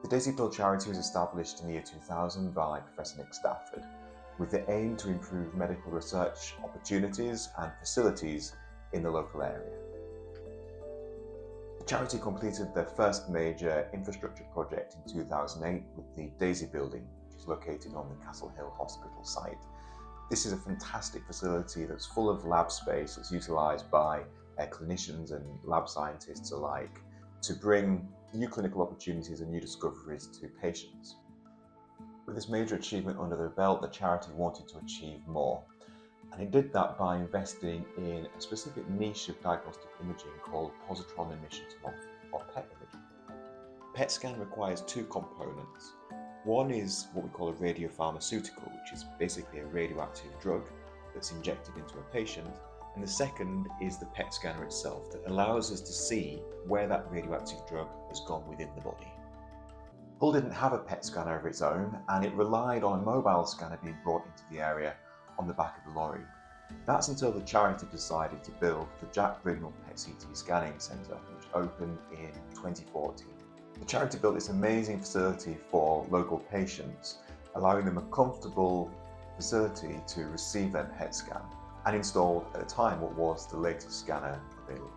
The Daisy Pill charity was established in the year 2000 by Professor Nick Stafford with the aim to improve medical research opportunities and facilities in the local area. The charity completed their first major infrastructure project in 2008 with the Daisy building, which is located on the Castle Hill Hospital site. This is a fantastic facility that's full of lab space that's utilised by clinicians and lab scientists alike to bring new clinical opportunities and new discoveries to patients. With this major achievement under their belt, the charity wanted to achieve more, and it did that by investing in a specific niche of diagnostic imaging called positron emission tomography, or PET imaging. PET scan requires two components. One is what we call a radiopharmaceutical, which is basically a radioactive drug that's injected into a patient, and the second is the PET scanner itself that allows us to see where that radioactive drug has gone within the body. Hull didn't have a PET scanner of its own, and it relied on a mobile scanner being brought into the area on the back of the lorry. That's until the charity decided to build the Jack Brignall PET-CT Scanning Centre, which opened in 2014. The charity built this amazing facility for local patients, allowing them a comfortable facility to receive their PET scan, and installed at the time what was the latest scanner available.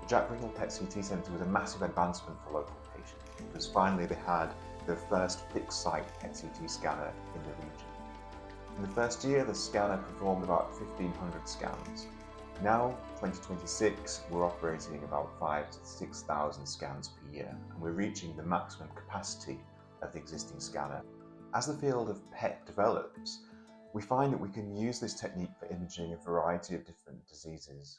The Jack Brignall PET-CT Centre was a massive advancement for local patients because finally they had their first fixed site PET-CT scanner in the region. In the first year, the scanner performed about 1,500 scans. Now, 2026, we're operating about 5,000 to 6,000 scans per year, and we're reaching the maximum capacity of the existing scanner. As the field of PET develops, we find that we can use this technique for imaging a variety of different diseases.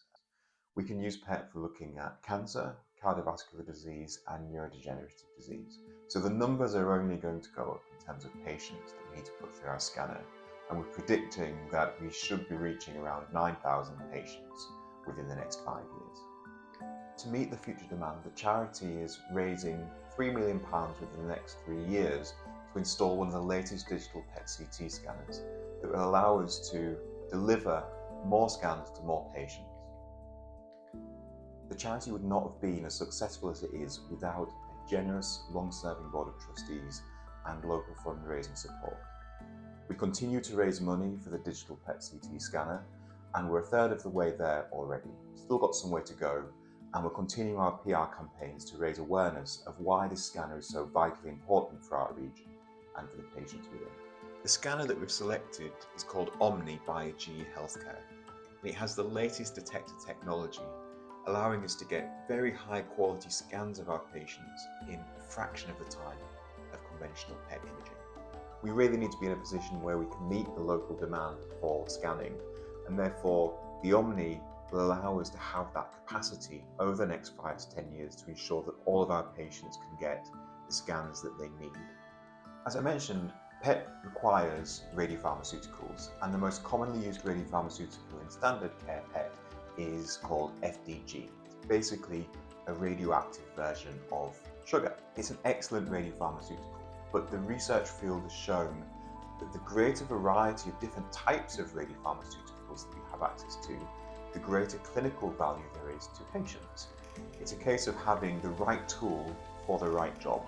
We can use PET for looking at cancer, cardiovascular disease, and neurodegenerative disease. So the numbers are only going to go up in terms of patients that we need to put through our scanner. And we're predicting that we should be reaching around 9,000 patients within the next 5 years. To meet the future demand, the charity is raising £3 million within the next 3 years to install one of the latest digital PET-CT scanners that will allow us to deliver more scans to more patients. The charity would not have been as successful as it is without a generous, long-serving board of trustees and local fundraising support. We continue to raise money for the digital PET-CT scanner, and we're a third of the way there already. Still got some way to go, and we'll continue our PR campaigns to raise awareness of why this scanner is so vitally important for our region and for the patients within. The scanner that we've selected is called Omni by GE Healthcare, and it has the latest detector technology, allowing us to get very high quality scans of our patients in a fraction of the time of conventional PET imaging. We really need to be in a position where we can meet the local demand for scanning, and therefore the Omni will allow us to have that capacity over the next 5 to 10 years to ensure that all of our patients can get the scans that they need. As I mentioned, PET requires radiopharmaceuticals, and the most commonly used radiopharmaceutical in standard care PET is called FDG. It's basically a radioactive version of sugar. It's an excellent radiopharmaceutical, but the research field has shown that the greater variety of different types of radiopharmaceuticals that we have access to, the greater clinical value there is to patients. It's a case of having the right tool for the right job.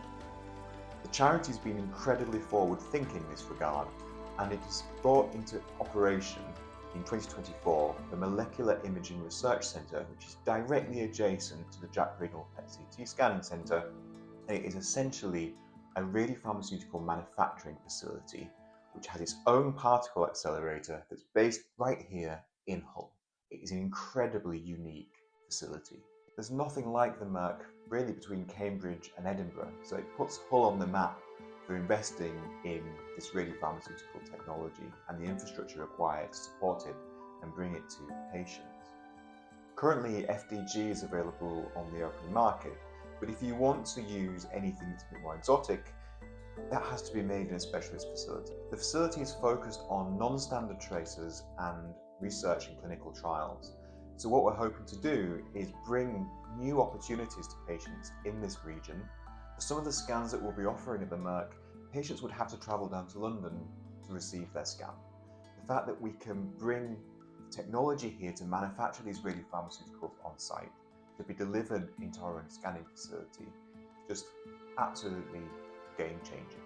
The charity's been incredibly forward-thinking in this regard, and it has brought into operation in 2024 the Molecular Imaging Research Centre, which is directly adjacent to the Jack Brignall PET-CT Scanning Centre. It is essentially a radiopharmaceutical manufacturing facility which has its own particle accelerator that's based right here in Hull. It is an incredibly unique facility. There's nothing like the Merck really between Cambridge and Edinburgh, so it puts Hull on the map for investing in this radiopharmaceutical technology and the infrastructure required to support it and bring it to patients. Currently, FDG is available on the open market, but if you want to use anything that's a bit more exotic, that has to be made in a specialist facility. The facility is focused on non-standard tracers and research and clinical trials. So what we're hoping to do is bring new opportunities to patients in this region. For some of the scans that we'll be offering at the Merck, patients would have to travel down to London to receive their scan. The fact that we can bring technology here to manufacture these radiopharmaceuticals on site, to be delivered into our own scanning facility, just absolutely game-changing.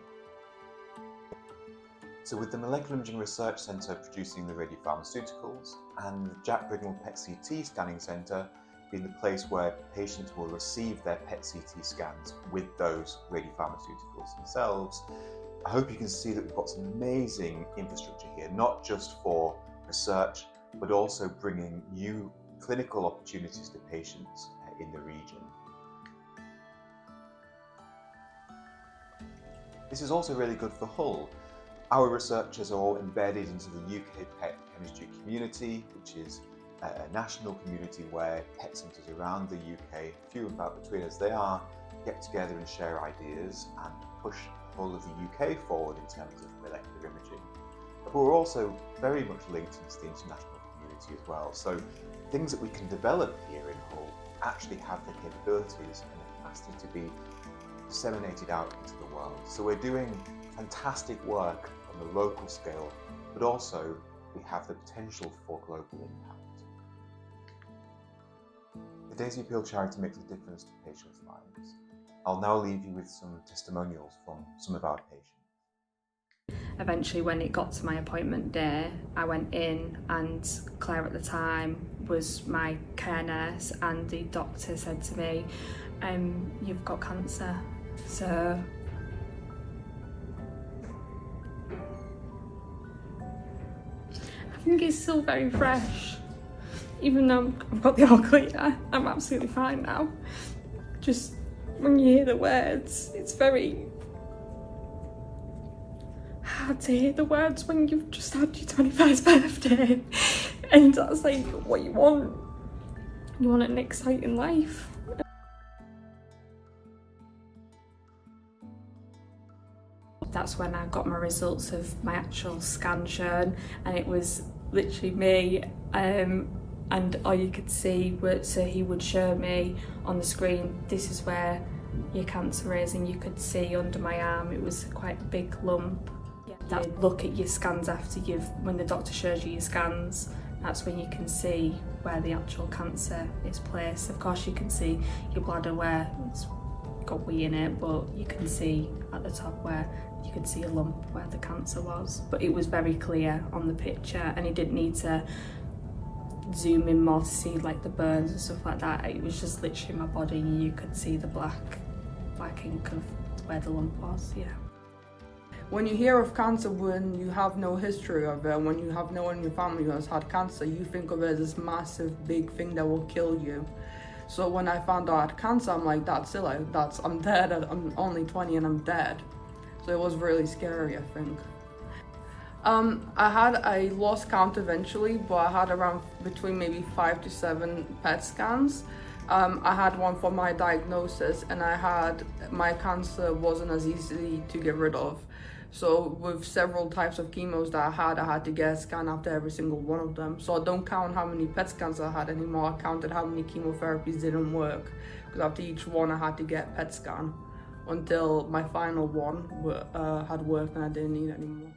So with the Molecular Imaging Research Centre producing the radiopharmaceuticals and the Jack Bridnell PET-CT Scanning Centre being the place where patients will receive their PET-CT scans with those radiopharmaceuticals themselves, I hope you can see that we've got some amazing infrastructure here, not just for research, but also bringing new clinical opportunities to patients in the region. This is also really good for Hull. Our researchers are all embedded into the UK PET chemistry community, which is a national community where PET centres around the UK, few and far between as they are, get together and share ideas and push the whole of the UK forward in terms of molecular imaging. But we're also very much linked into the international community as well. So things that we can develop here in Hull actually have the capabilities and the capacity to be disseminated out into the world. So we're doing fantastic work on the local scale, but also we have the potential for global impact. The Daisy Appeal charity makes a difference to patients' lives. I'll now leave you with some testimonials from some of our patients. Eventually, when it got to my appointment day, I went in and Claire at the time was my care nurse, and the doctor said to me, "You've got cancer." So I think it's still very fresh. Even though I've got the all clear, I'm absolutely fine now. Just when you hear the words, it's very hard to hear the words when you've just had your 21st birthday. And that's like what you want. You want an exciting life. That's when I got my results of my actual scan shown, and it was literally me. And all you could see was, so he would show me on the screen, this is where your cancer is, and you could see under my arm it was quite a big lump. Yeah. You look at your scans after when the doctor shows you your scans, that's when you can see where the actual cancer is placed. Of course you can see your bladder where it's got wee in it, but you can see at the top where you could see a lump where the cancer was. But it was very clear on the picture, and he didn't need to zoom in more to see like the burns and stuff like that. It was just literally my body, and you could see the black ink of where the lump was. Yeah. When you hear of cancer when you have no history of it, when you have no one in your family who has had cancer, you think of it as this massive big thing that will kill you. So when I found out I had cancer, I'm like, that's it, I'm dead, I'm only 20 and I'm dead. So it was really scary, I think. I lost count eventually, but I had around between maybe 5 to 7 PET scans. I had one for my diagnosis, and my cancer wasn't as easy to get rid of. So with several types of chemos that I had to get a scan after every single one of them. So I don't count how many PET scans I had anymore, I counted how many chemotherapies didn't work. Because after each one I had to get a PET scan until my final one had worked and I didn't need it anymore.